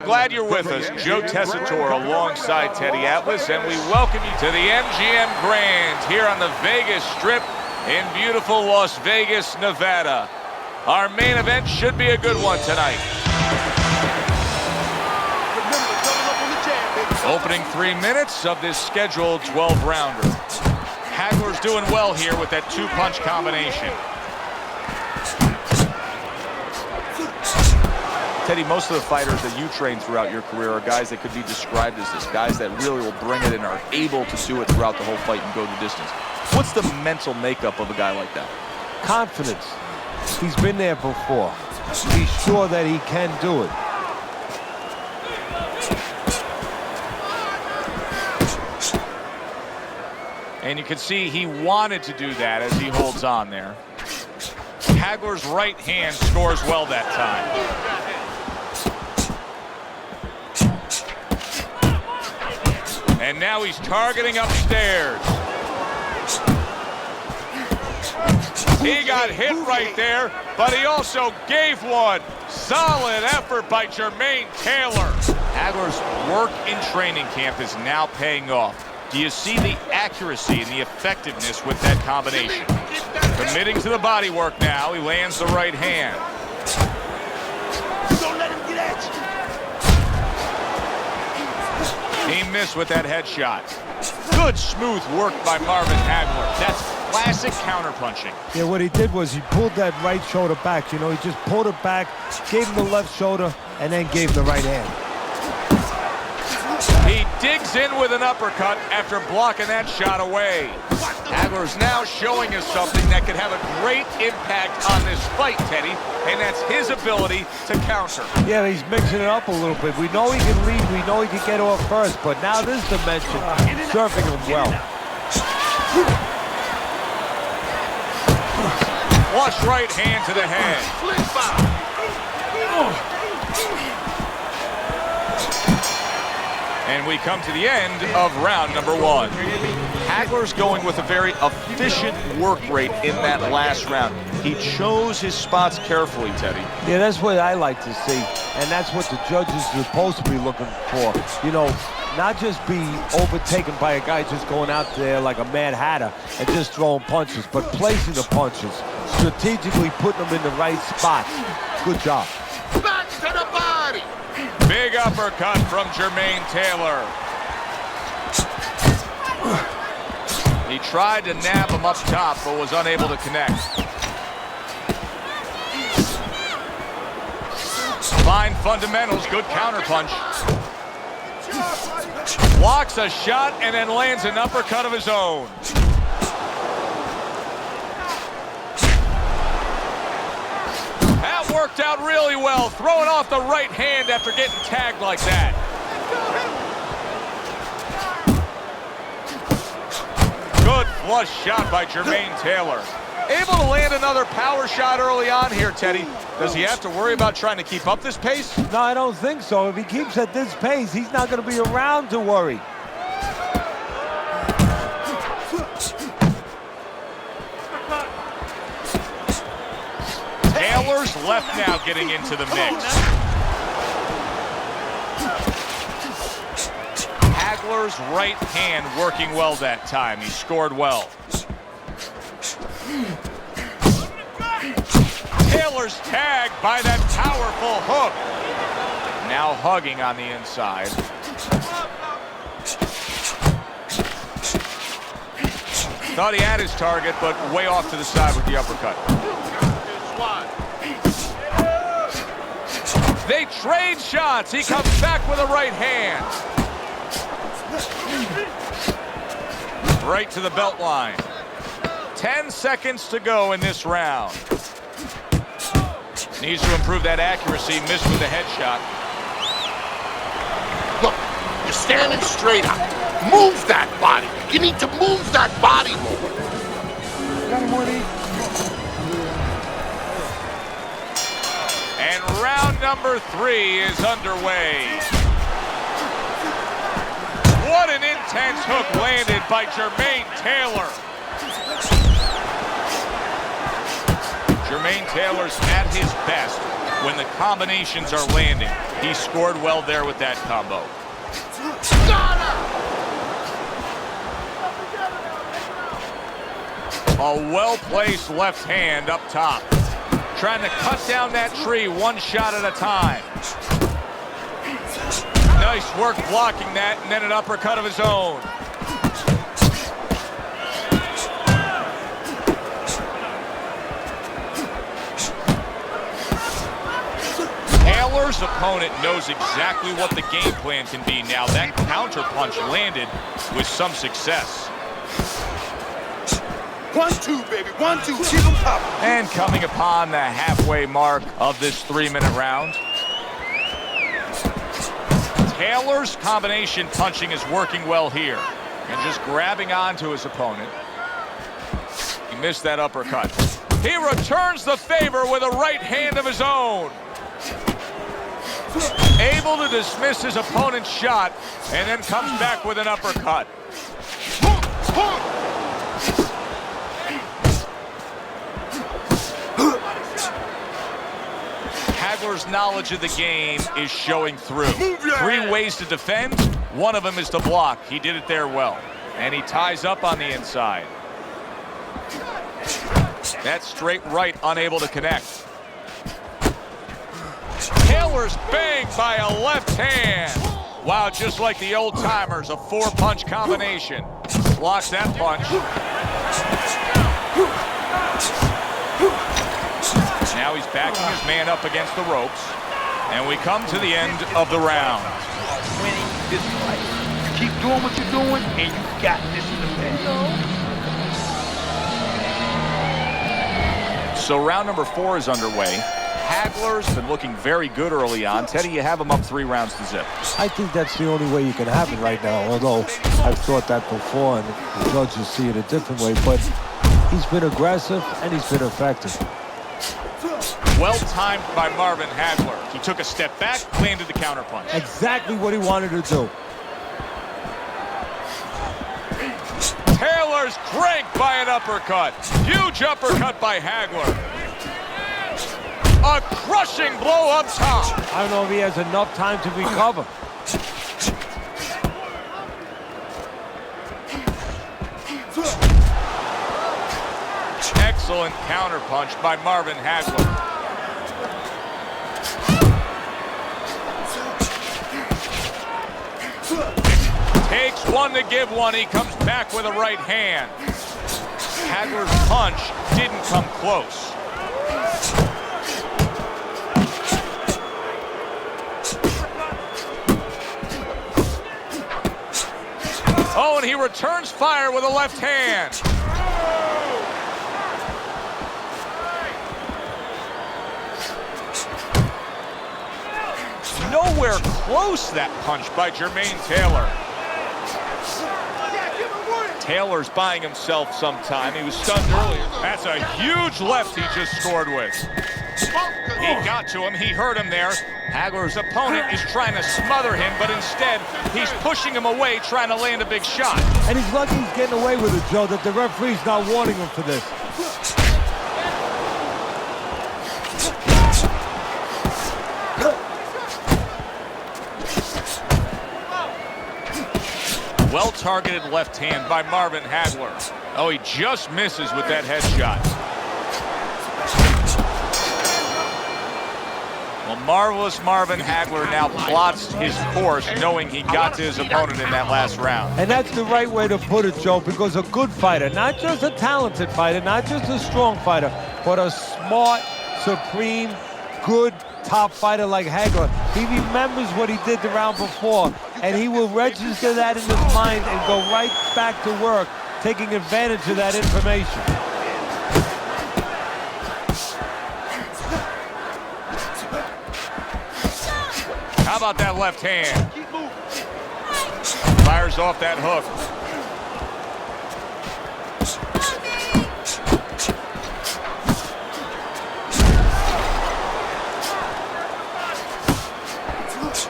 Glad you're with us. Joe Tessitore alongside Teddy Atlas, and we welcome you to the MGM Grand here on the Vegas Strip in beautiful Las Vegas, Nevada. Our main event should be a good one tonight. Opening 3 minutes of this scheduled 12-rounder. Hagler's doing well here with that two-punch combination. Teddy, most of the fighters that you train throughout your career are guys that could be described as this, guys that really will bring it and are able to do it throughout the whole fight and go the distance. What's the mental makeup of a guy like that? Confidence. He's been there before. He's sure that he can do it. And you can see he wanted to do that as he holds on there. Hagler's right hand scores well that time. And now he's targeting upstairs. He got hit right there, but he also gave one. Solid effort by Jermain Taylor. Hagler's work in training camp is now paying off. Do you see the accuracy and the effectiveness with that combination? Committing to the body work now. He lands the right hand. Don't let him get at you. He missed with that headshot. Good smooth work by Marvin Hagler. That's classic counterpunching. Yeah, what he did was he pulled that right shoulder back. You know, he just pulled it back, gave him the left shoulder, and then gave him the right hand. He digs in with an uppercut after blocking that shot away. Hagler's now showing us something that could have a great impact on this fight, Teddy, and that's his ability to counter. Yeah, he's mixing it up a little bit. We know he can lead, we know he can get off first, but now this dimension, serving him well. Flush right hand to the head. And we come to the end of round number one. Hagler's going with a very efficient work rate in that last round. He chose his spots carefully, Teddy. Yeah, that's what I like to see, and that's what the judges are supposed to be looking for. You know, not just be overtaken by a guy just going out there like a Mad Hatter and just throwing punches, but placing the punches, strategically putting them in the right spots. Good job. Back to the body. Big uppercut from Jermain Taylor. He tried to nab him up top, but was unable to connect. Fine fundamentals, good counterpunch. Blocks a shot and then lands an uppercut of his own. That worked out really well, throwing off the right hand after getting tagged like that. Good flush shot by Jermain Taylor. Able to land another power shot early on here, Teddy. Does he have to worry about trying to keep up this pace? No, I don't think so. If he keeps at this pace, he's not going to be around to worry. Taylor's left now getting into the mix. Hagler's right hand working well that time. He scored well. Taylor's tagged by that powerful hook. Now hugging on the inside. Thought he had his target, but way off to the side with the uppercut. They trade shots. He comes back with a right hand. Right to the belt line. 10 seconds to go in this round. Needs to improve that accuracy. Missed with the headshot. Look, you're standing straight up. Move that body. You need to move that body more. And round number 3 is underway. What an intense hook landed by Jermain Taylor. Jermain Taylor's at his best when the combinations are landing. He scored well there with that combo. A well-placed left hand up top. Trying to cut down that tree one shot at a time. Nice work blocking that, and then an uppercut of his own. Taylor's opponent knows exactly what the game plan can be now. That counter punch landed with some success. 1-2, baby. 1-2. Keep him popping. And coming upon the halfway mark of this 3-minute round. Taylor's combination punching is working well here. And just grabbing onto his opponent. He missed that uppercut. He returns the favor with a right hand of his own. Able to dismiss his opponent's shot and then comes back with an uppercut. Hagler's knowledge of the game is showing through. 3 ways to defend. One of them is to block. He did it there well. And he ties up on the inside. That straight right unable to connect. Taylor's banged by a left hand. Wow, just like the old timers, a 4-punch combination. Blocks that punch. Now he's backing his man up against the ropes. And we come to the end of the round. Winning this fight. Keep doing what you're doing, and you got this in the bag. So round number 4 is underway. Hagler's been looking very good early on. Teddy, you have him up 3 rounds to zip. I think that's the only way you can have it right now, although I've thought that before, and the judges see it a different way. But he's been aggressive, and he's been effective. Well timed by Marvin Hagler. He took a step back, landed the counterpunch. Exactly what he wanted to do. Taylor's cranked by an uppercut. Huge uppercut by Hagler. A crushing blow up top. I don't know if he has enough time to recover. Excellent counterpunch by Marvin Hagler. Takes one to give one. He comes back with a right hand. Hagler's punch didn't come close. Oh, and he returns fire with a left hand. Nowhere close, that punch by Jermain Taylor. Taylor's buying himself some time. He was stunned earlier. That's a huge left he just scored with. He got to him. He hurt him there. Hagler's opponent is trying to smother him, but instead, he's pushing him away, trying to land a big shot. And he's lucky he's getting away with it, Joe, that the referee's not warning him for this. Well-targeted left hand by Marvin Hagler. Oh, he just misses with that headshot. Well, marvelous Marvin Hagler now plots his course, knowing he got to his opponent in that last round. And that's the right way to put it, Joe, because a good fighter, not just a talented fighter, not just a strong fighter, but a smart, supreme, good top fighter like Hagler. He remembers what he did the round before, and he will register that in his mind and go right back to work, taking advantage of that information. How about that left hand? Fires off that hook.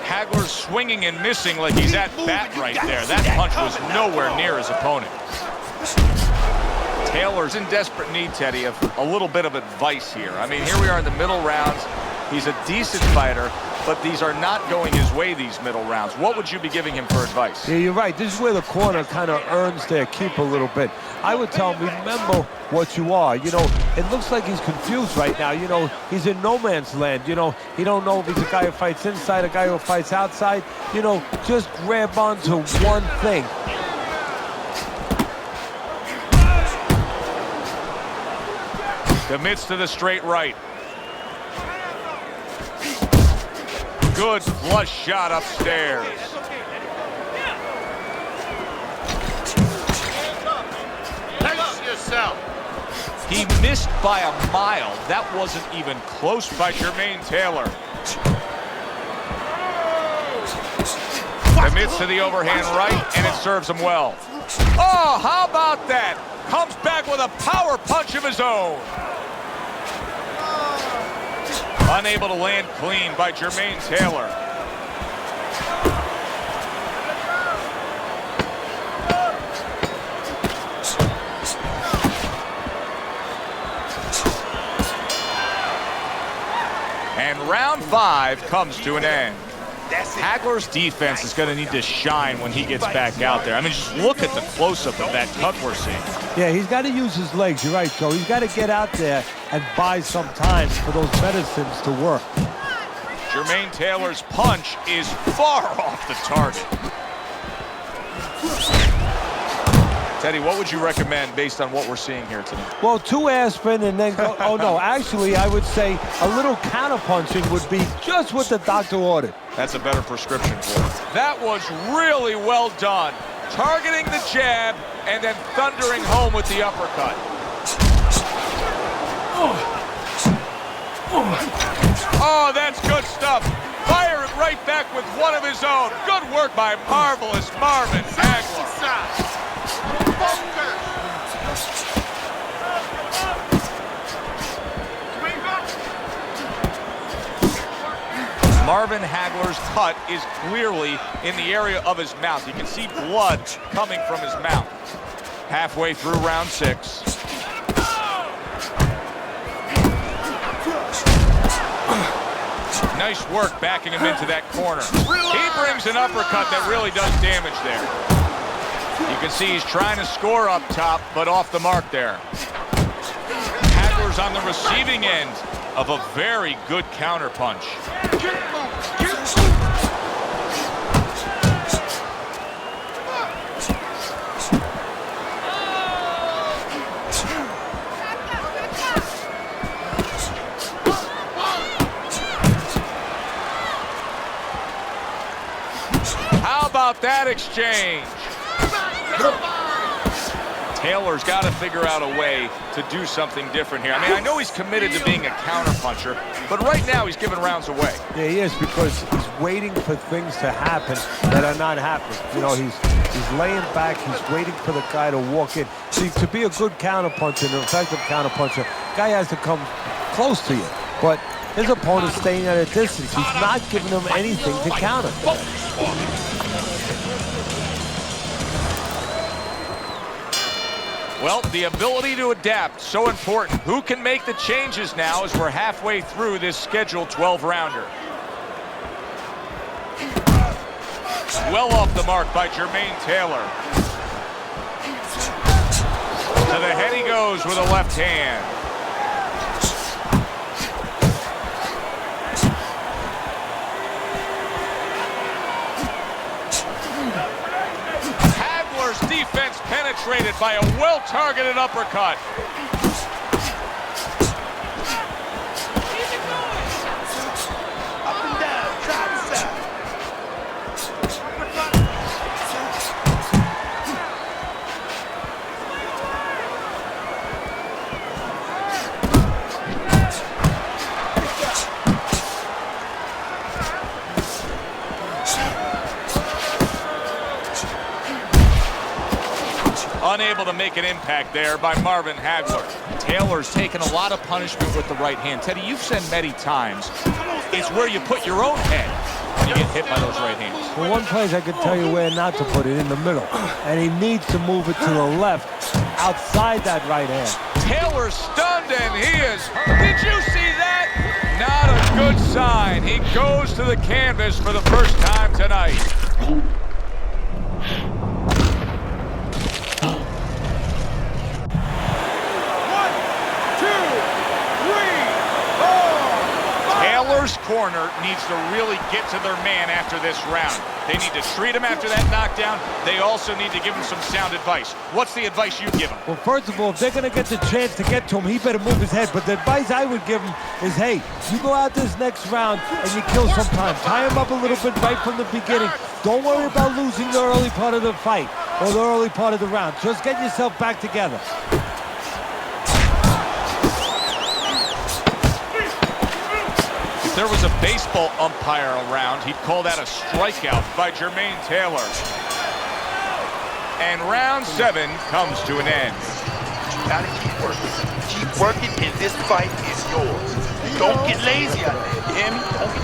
Hagler swinging and missing like he's at bat right there. That punch was nowhere near his opponent. Taylor's in desperate need, Teddy, of a little bit of advice here. I mean, here we are in the middle rounds. He's a decent fighter, but these are not going his way, these middle rounds. What would you be giving him for advice? Yeah, you're right. This is where the corner kind of earns their keep a little bit. I would tell him, remember what you are. You know, it looks like he's confused right now. You know, he's in no man's land. You know, he don't know if he's a guy who fights inside, a guy who fights outside. You know, just grab onto one thing. Commits to the straight right. Good flush shot upstairs. Pace yourself. He missed by a mile. That wasn't even close by Jermain Taylor. Commits to the overhand right, and it serves him well. Oh, how about that? Comes back with a power punch of his own. Unable to land clean by Jermain Taylor. And round 5 comes to an end. Hagler's defense is going to need to shine when he gets back out there. I mean, just look at the close-up of that cut we're seeing. Yeah, he's got to use his legs. You're right, Joe. He's got to get out there and buy some time for those medicines to work. Jermain Taylor's punch is far off the target. Teddy, what would you recommend based on what we're seeing here tonight? Well, 2 aspirin and then go. Oh, no. Actually, I would say a little counterpunching would be just what the doctor ordered. That's a better prescription for it. That was really well done. Targeting the jab and then thundering home with the uppercut. Oh, that's good stuff. Firing right back with one of his own. Good work by marvelous Marvin Hagler. Marvin Hagler's cut is clearly in the area of his mouth. You can see blood coming from his mouth. Halfway through round 6. Nice work backing him into that corner. He brings an uppercut that really does damage there. You can see he's trying to score up top, but off the mark there. Hagler's on the receiving end of a very good counter punch. How about that exchange? Taylor's got to figure out a way to do something different here. I mean, I know he's committed to being a counterpuncher, but right now he's giving rounds away. Yeah, he is, because he's waiting for things to happen that are not happening. You know, he's laying back, he's waiting for the guy to walk in. See, to be a good counterpuncher, an effective counterpuncher, guy has to come close to you. But his opponent's staying at a distance. He's not giving him anything to counter. Well, the ability to adapt, so important. Who can make the changes now as we're halfway through this scheduled 12-rounder? Well off the mark by Jermain Taylor. To the head he goes with a left hand. Defense penetrated by a well-targeted uppercut. Up and down, side to side. Unable to make an impact there by Marvin Hagler. Taylor's taken a lot of punishment with the right hand. Teddy, you've said many times, it's where you put your own head when you get hit by those right hands. Well, one place I could tell you where not to put it, in the middle. And he needs to move it to the left, outside that right hand. Taylor's stunned, and he is. Did you see that? Not a good sign. He goes to the canvas for the first time tonight. Taylor's corner needs to really get to their man after this round. They need to treat him after that knockdown. They also need to give him some sound advice. What's the advice you give him? Well, first of all, if they're going to get the chance to get to him, he better move his head. But the advice I would give him is, hey, you go out this next round and you kill some time. Tie him up a little bit right from the beginning. Don't worry about losing the early part of the fight or the early part of the round. Just get yourself back together. If there was a baseball umpire around, he'd call that a strikeout by Jermain Taylor. And round 7 comes to an end. You gotta keep working. Keep working, and this fight is yours. Don't get lazy out there. You hear me? Don't get...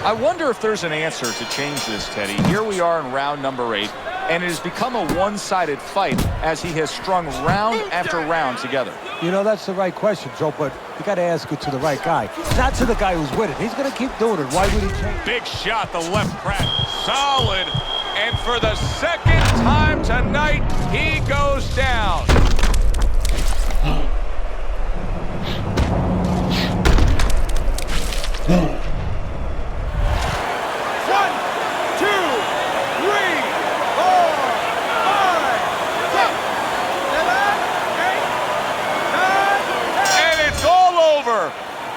I wonder if there's an answer to change this, Teddy. Here we are in round number 8, and it has become a one-sided fight as he has strung round after round together. You know, that's the right question, Joe, but you got to ask it to the right guy. Not to the guy who's winning. He's going to keep doing it. Why would he change? Big shot, the left crack. Solid. And for the second time tonight, he goes down.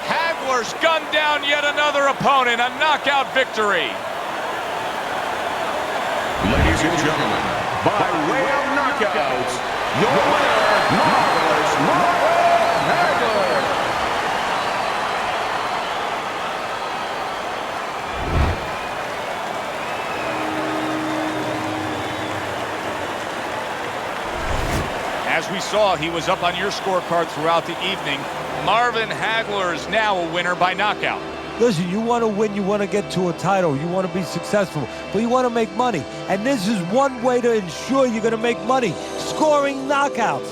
Hagler's gunned down yet another opponent, a knockout victory. Ladies and gentlemen, by way of knockouts, your winner, Marvin Hagler. As we saw, he was up on your scorecard throughout the evening. Marvin Hagler is now a winner by knockout. Listen, you want to win, you want to get to a title, you want to be successful, but you want to make money. And this is one way to ensure you're going to make money, scoring knockouts.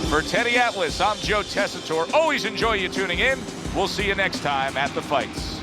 For Teddy Atlas, I'm Joe Tessitore. Always enjoy you tuning in. We'll see you next time at the fights.